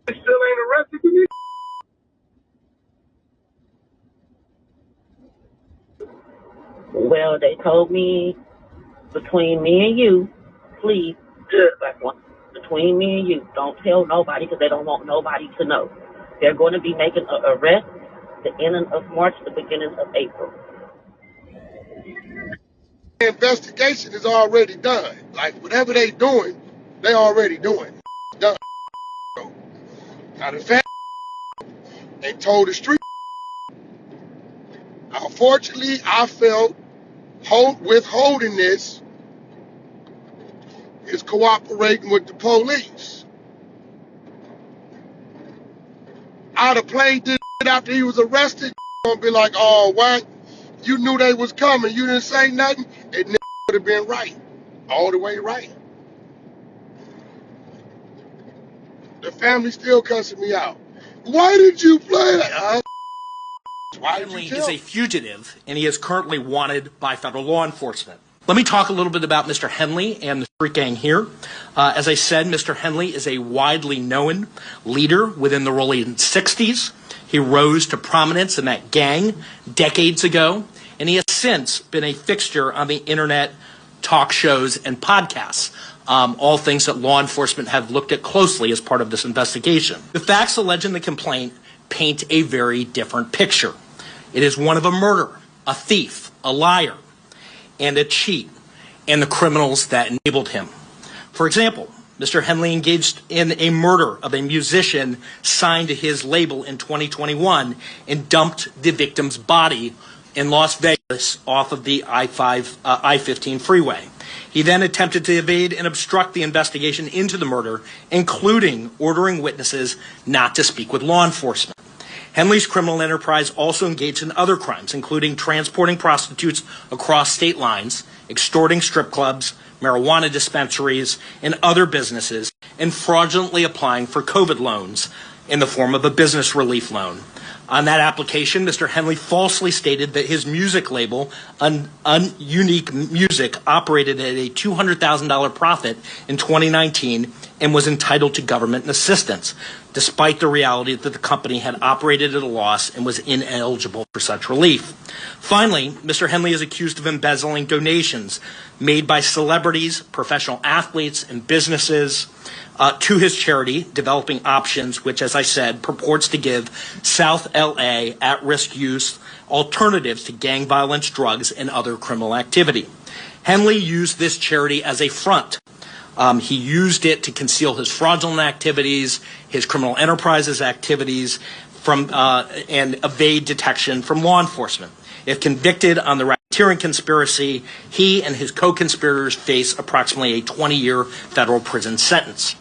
They still ain't arrested for this. Well, they told me between me and you, please, between me and you, don't tell nobody because they don't want nobody to know. They're going to be making an arrest the ending of March, the beginning of April. The investigation is already done. Like, whatever they doing, they already doing. Done. Now, the fact they told the street. Unfortunately, I felt withholding this is cooperating with the police. I'd have played this after he was arrested. Gonna be like, oh, what? You knew they was coming. You didn't say nothing. It would have been right. All the way right. The family still cussing me out. Why did you play that? Why did you tell? Is a fugitive, and he is currently wanted by federal law enforcement. Let me talk a little bit about Mr. Henley and the street gang here. As I said, Mr. Henley is a widely known leader within the rolling 60s. He rose to prominence in that gang decades ago, and he has since been a fixture on the internet, talk shows, and podcasts, all things that law enforcement have looked at closely as part of this investigation. The facts alleged in the complaint paint a very different picture. It is one of a murderer, a thief, a liar, and a cheat, and the criminals that enabled him. For example, Mr. Henley engaged in a murder of a musician signed to his label in 2021 and dumped the victim's body in Las Vegas off of the I-15 freeway. He then attempted to evade and obstruct the investigation into the murder, including ordering witnesses not to speak with law enforcement. Henley's criminal enterprise also engaged in other crimes, including transporting prostitutes across state lines, extorting strip clubs, marijuana dispensaries, and other businesses, and fraudulently applying for COVID loans in the form of a business relief loan. On that application, Mr. Henley falsely stated that his music label, Unique Music, operated at a $200,000 profit in 2019 and was entitled to government assistance, despite the reality that the company had operated at a loss and was ineligible for such relief. Finally, Mr. Henley is accused of embezzling donations made by celebrities, professional athletes, and businesses to his charity, Developing Options, which, as I said, purports to give South LA at-risk youth alternatives to gang violence, drugs, and other criminal activity. Henley used this charity as a front. He used it to conceal his fraudulent activities, his criminal enterprises activities, and evade detection from law enforcement. If convicted on the racketeering conspiracy, he and his co-conspirators face approximately a 20-year federal prison sentence.